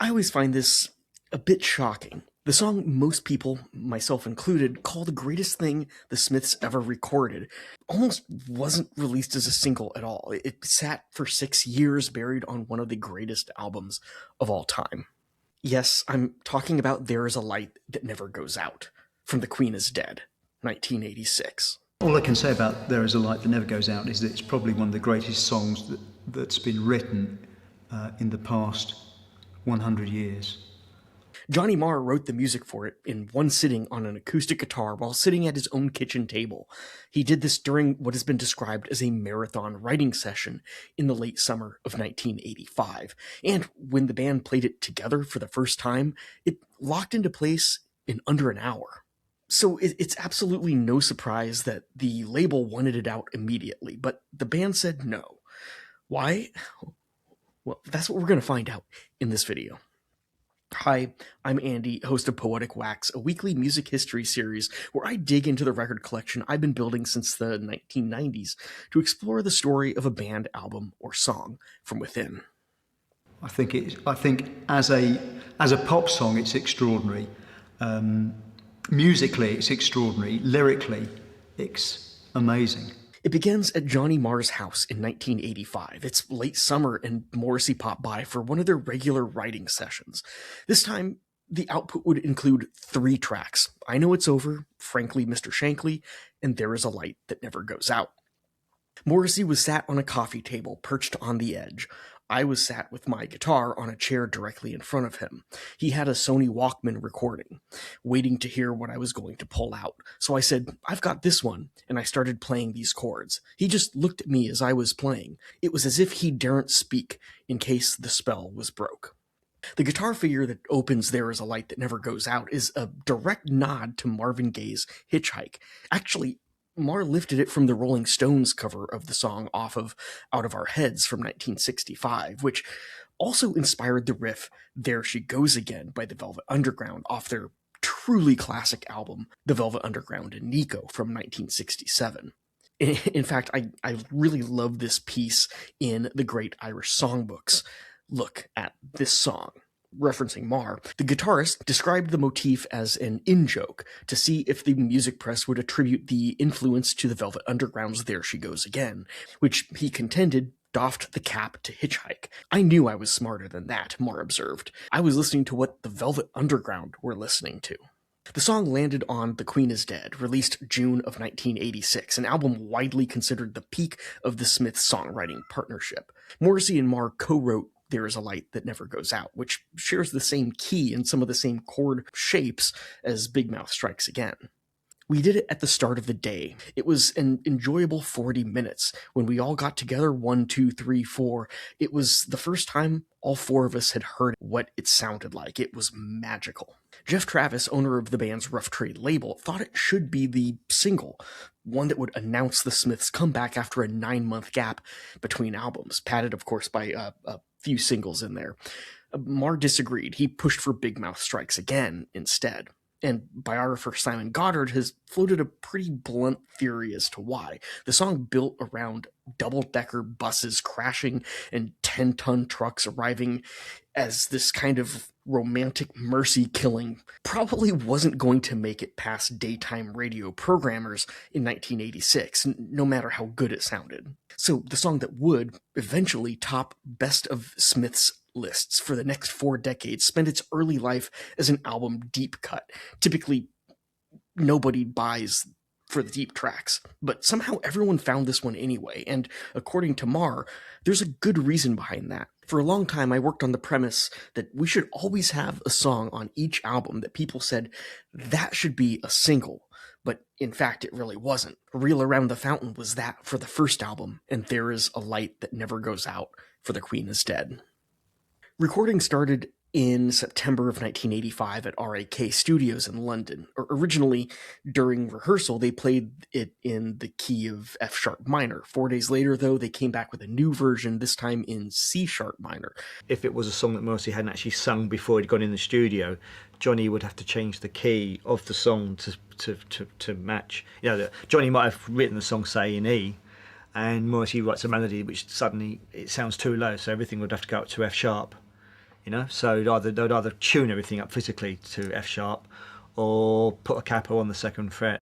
I always find this a bit shocking. The song most people, myself included, call the greatest thing the Smiths ever recorded almost wasn't released as a single at all. It sat for 6 years buried on one of the greatest albums of all time. Yes, I'm talking about There Is a Light That Never Goes Out, from The Queen Is Dead, 1986. All I can say about There Is a Light That Never Goes Out is that it's probably one of the greatest songs that's been written in the past 100 years. Johnny Marr wrote the music for it in one sitting on an acoustic guitar while sitting at his own kitchen table. He did this during what has been described as a marathon writing session in the late summer of 1985. And when the band played it together for the first time, it locked into place in under an hour. So it's absolutely no surprise that the label wanted it out immediately, but the band said no. Why? Well, that's what we're going to find out in this video. Hi, I'm Andy, host of Poetic Wax, a weekly music history series where I dig into the record collection I've been building since the 1990s to explore the story of a band, album, or song from within. I think as a pop song, it's extraordinary. Musically, it's extraordinary. Lyrically, it's amazing. It begins at Johnny Marr's house in 1985. It's late summer and Morrissey popped by for one of their regular writing sessions. This time, the output would include 3 tracks: I Know It's Over, Frankly Mr. Shankly, and There Is a Light That Never Goes Out. Morrissey was sat on a coffee table perched on the edge. I was sat with my guitar on a chair directly in front of him. He had a Sony Walkman recording, waiting to hear what I was going to pull out. So I said, "I've got this one," and I started playing these chords. He just looked at me as I was playing. It was as if he daren't speak in case the spell was broke. The guitar figure that opens There Is a Light That Never Goes Out is a direct nod to Marvin Gaye's Hitchhike. Actually, Marr lifted it from the Rolling Stones cover of the song off of Out of Our Heads from 1965, which also inspired the riff There She Goes Again by the Velvet Underground off their truly classic album, The Velvet Underground and Nico from 1967. In fact, I really love this piece in the Great Irish Songbooks. Look at this song. Referencing Marr, the guitarist described the motif as an in-joke to see if the music press would attribute the influence to the Velvet Underground's There She Goes Again, which he contended doffed the cap to Hitchhike. I knew I was smarter than that, Marr observed. I was listening to what the Velvet Underground were listening to. The song landed on The Queen Is Dead, released June of 1986, an album widely considered the peak of the Smiths' songwriting partnership. Morrissey and Marr co-wrote There Is a Light That Never Goes Out, which shares the same key and some of the same chord shapes as Big Mouth Strikes Again. We did it at the start of the day. It was an enjoyable 40 minutes. When we all got together, 1, 2, 3, 4, it was the first time all 4 of us had heard what it sounded like. It was magical. Jeff Travis, owner of the band's Rough Trade label, thought it should be the single, one that would announce the Smiths' comeback after a 9-month gap between albums, padded, of course, by a few singles in there. Marr disagreed. He pushed for Big Mouth Strikes Again instead. And biographer Simon Goddard has floated a pretty blunt theory as to why. The song built around double-decker buses crashing and 10-ton trucks arriving as this kind of romantic mercy killing probably wasn't going to make it past daytime radio programmers in 1986, no matter how good it sounded. So the song that would eventually top Best of Smiths lists for the next 4 decades spent its early life as an album deep cut. Typically, nobody buys for the deep tracks, but somehow everyone found this one anyway, and according to Marr, there's a good reason behind that. For a long time, I worked on the premise that we should always have a song on each album that people said, that should be a single, but in fact it really wasn't. Reel Around the Fountain was that for the first album, and There Is a Light That Never Goes Out for The Queen Is Dead. Recording started in September of 1985 at RAK Studios in London. Originally, during rehearsal, they played it in the key of F sharp minor. 4 days later, though, they came back with a new version, this time in C sharp minor. If it was a song that Morrissey hadn't actually sung before he'd gone in the studio, Johnny would have to change the key of the song to match. You know, Johnny might have written the song, say, in E, and Morrissey writes a melody which suddenly it sounds too low, so everything would have to go up to F sharp So they'd either tune everything up physically to F sharp or put a capo on the second fret.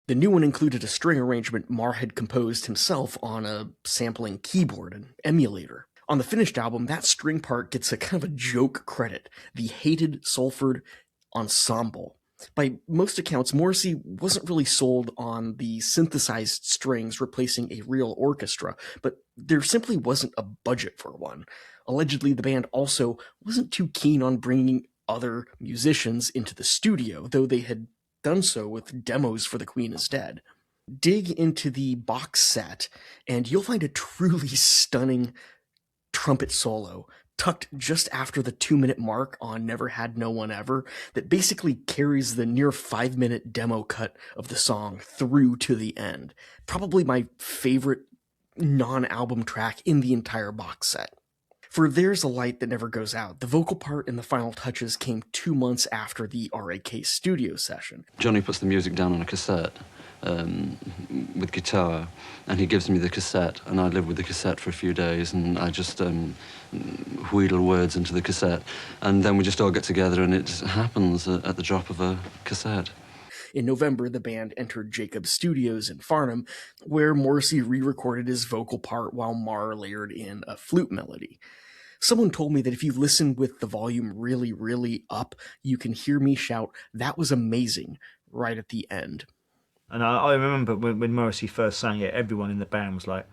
The new one included a string arrangement Marr had composed himself on a sampling keyboard, an emulator. On the finished album, that string part gets a kind of a joke credit, the hated Salford Ensemble. By most accounts, Morrissey wasn't really sold on the synthesized strings replacing a real orchestra, but there simply wasn't a budget for one. Allegedly, the band also wasn't too keen on bringing other musicians into the studio, though they had done so with demos for The Queen is Dead. Dig into the box set, and you'll find a truly stunning trumpet solo tucked just after the 2-minute mark on Never Had No One Ever that basically carries the near 5-minute demo cut of the song through to the end. Probably my favorite non-album track in the entire box set. For There's a Light That Never Goes Out, the vocal part and the final touches came 2 months after the RAK studio session. Johnny puts the music down on a cassette with guitar, and he gives me the cassette, and I live with the cassette for a few days, and I just wheedle words into the cassette, and then we just all get together, and it happens at the drop of a cassette. In November, the band entered Jacobs Studios in Farnham, where Morrissey re-recorded his vocal part while Marr layered in a flute melody. Someone told me that if you listen with the volume really, really up, you can hear me shout, "That was amazing," right at the end. And I remember when Morrissey first sang it, everyone in the band was like,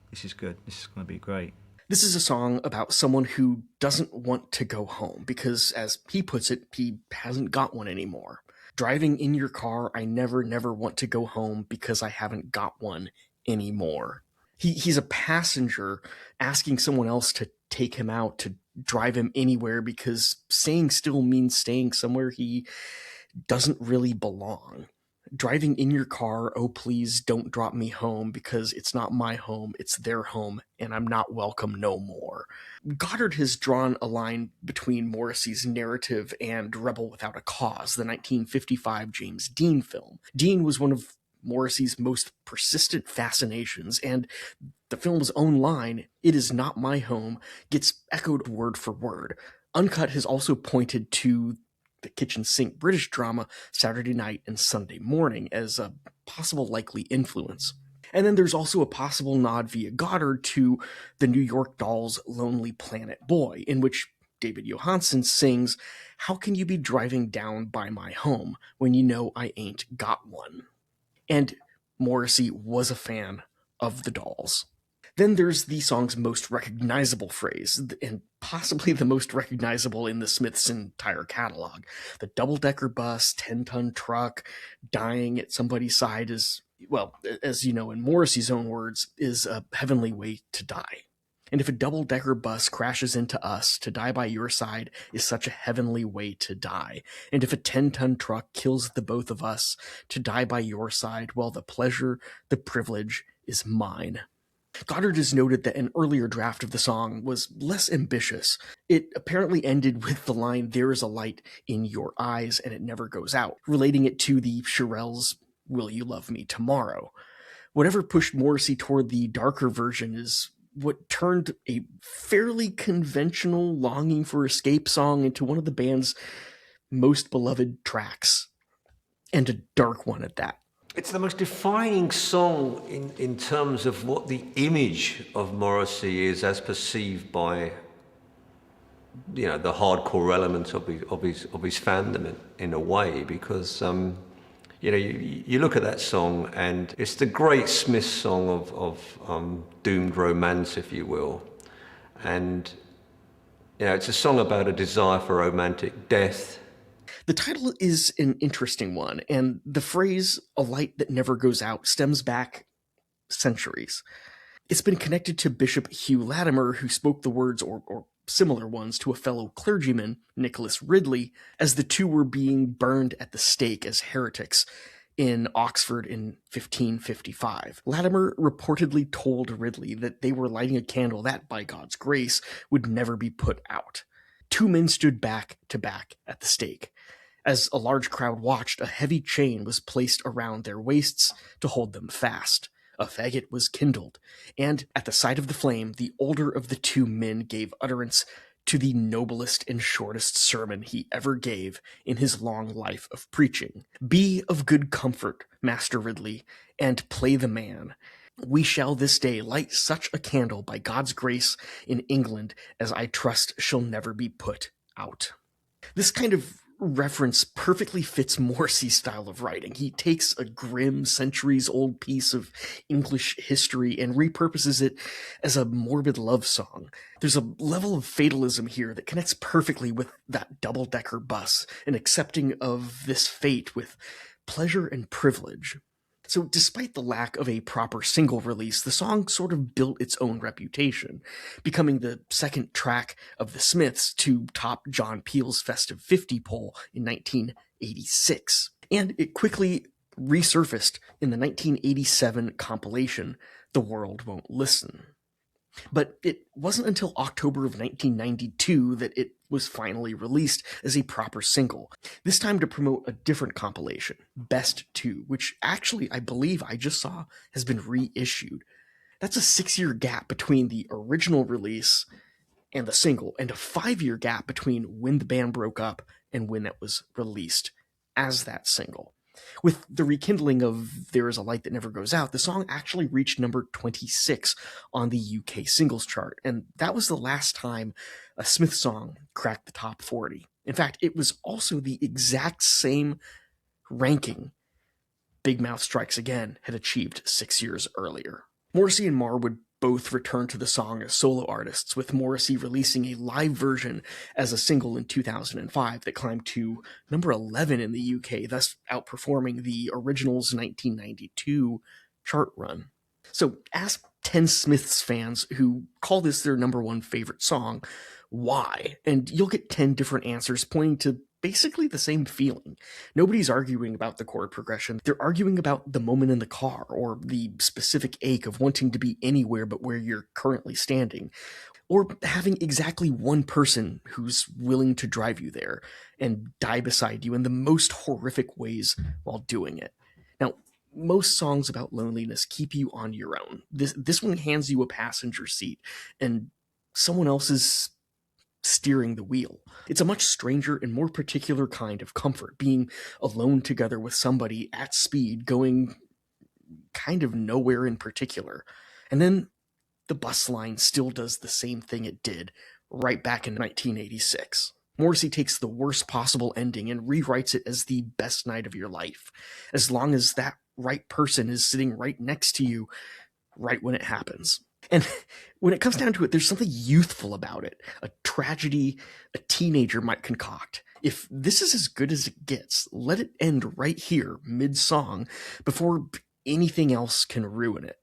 this is good, this is going to be great. This is a song about someone who doesn't want to go home because, as he puts it, he hasn't got one anymore. Driving in your car, I never want to go home because I haven't got one anymore. He's a passenger asking someone else to take him out, to drive him anywhere, because staying still means staying somewhere he doesn't really belong. Driving in your car, oh please don't drop me home because it's not my home, it's their home, and I'm not welcome no more. Goddard has drawn a line between Morrissey's narrative and Rebel Without a Cause, the 1955 James Dean film. Dean was one of Morrissey's most persistent fascinations, and the film's own line, "It is not my home," gets echoed word for word. Uncut has also pointed to the kitchen sink British drama Saturday Night and Sunday Morning as a possible likely influence. And then there's also a possible nod via Goddard to the New York Dolls' Lonely Planet Boy, in which David Johansen sings, "How can you be driving down by my home when you know I ain't got one?" And Morrissey was a fan of the Dolls. Then there's the song's most recognizable phrase, and possibly the most recognizable in the Smiths' entire catalog. The double-decker bus, 10-ton truck, dying at somebody's side is, well, as you know in Morrissey's own words, is a heavenly way to die. And if a double-decker bus crashes into us, to die by your side is such a heavenly way to die. And if a 10-ton truck kills the both of us, to die by your side, well, the pleasure, the privilege is mine. Goddard has noted that an earlier draft of the song was less ambitious. It apparently ended with the line, "There is a light in your eyes and it never goes out," relating it to the Shirelles' "Will You Love Me Tomorrow?" Whatever pushed Morrissey toward the darker version is what turned a fairly conventional longing for escape song into one of the band's most beloved tracks, and a dark one at that. It's the most defining song in terms of what the image of Morrissey is as perceived by, the hardcore element of his fandom in a way, because you look at that song and it's the great Smiths song of doomed romance, if you will, and it's a song about a desire for romantic death. The title is an interesting one, and the phrase, "a light that never goes out," stems back centuries. It's been connected to Bishop Hugh Latimer, who spoke the words or similar ones to a fellow clergyman, Nicholas Ridley, as the two were being burned at the stake as heretics in Oxford in 1555. Latimer reportedly told Ridley that they were lighting a candle that, by God's grace, would never be put out. Two men stood back to back at the stake. As a large crowd watched, a heavy chain was placed around their waists to hold them fast. A faggot was kindled, and at the sight of the flame, the older of the two men gave utterance to the noblest and shortest sermon he ever gave in his long life of preaching. Be of good comfort, Master Ridley, and play the man. We shall this day light such a candle by God's grace in England as I trust shall never be put out. This kind of reference perfectly fits Morrissey's style of writing. He takes a grim, centuries-old piece of English history and repurposes it as a morbid love song. There's a level of fatalism here that connects perfectly with that double-decker bus, an accepting of this fate with pleasure and privilege. So despite the lack of a proper single release, the song sort of built its own reputation, becoming the second track of the Smiths to top John Peel's Festive 50 poll in 1986. And it quickly resurfaced in the 1987 compilation, The World Won't Listen. But it wasn't until October of 1992 that it was finally released as a proper single, this time to promote a different compilation, Best 2, which actually I believe I just saw has been reissued. That's a 6-year gap between the original release and the single, and a 5-year gap between when the band broke up and when it was released as that single. With the rekindling of There Is a Light That Never Goes Out, the song actually reached number 26 on the UK singles chart, and that was the last time a Smith song cracked the top 40. In fact, it was also the exact same ranking Big Mouth Strikes Again had achieved 6 years earlier. Morrissey and Marr would both return to the song as solo artists, with Morrissey releasing a live version as a single in 2005 that climbed to number 11 in the UK, thus outperforming the original's 1992 chart run. So ask 10 Smiths fans who call this their number one favorite song why, and you'll get 10 different answers pointing to basically the same feeling. Nobody's arguing about the chord progression. They're arguing about the moment in the car, or the specific ache of wanting to be anywhere but where you're currently standing, or having exactly one person who's willing to drive you there and die beside you in the most horrific ways while doing it. Now, most songs about loneliness keep you on your own. This one hands you a passenger seat, and someone else is steering the wheel. It's a much stranger and more particular kind of comfort, being alone together with somebody at speed, going kind of nowhere in particular. And then the bus line still does the same thing it did right back in 1986. Morrissey takes the worst possible ending and rewrites it as the best night of your life, as long as that right person is sitting right next to you right when it happens. And when it comes down to it, there's something youthful about it, a tragedy a teenager might concoct. If this is as good as it gets, let it end right here, mid-song, before anything else can ruin it.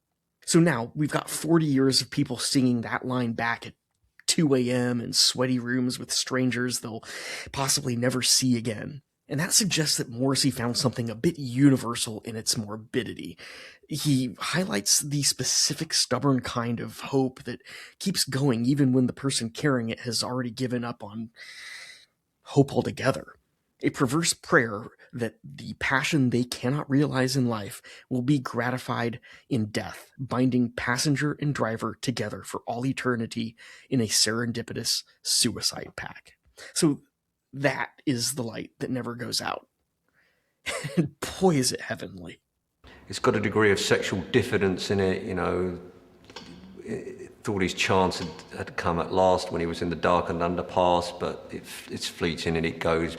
So now we've got 40 years of people singing that line back at 2 a.m. in sweaty rooms with strangers they'll possibly never see again. And that suggests that Morrissey found something a bit universal in its morbidity. He highlights the specific stubborn kind of hope that keeps going even when the person carrying it has already given up on hope altogether. A perverse prayer that the passion they cannot realize in life will be gratified in death, binding passenger and driver together for all eternity in a serendipitous suicide pact. So that is the light that never goes out. And boy, is it heavenly. It's got a degree of sexual diffidence in it, you know. Thought his chance had come at last when he was in the darkened underpass, but it's fleeting and it goes.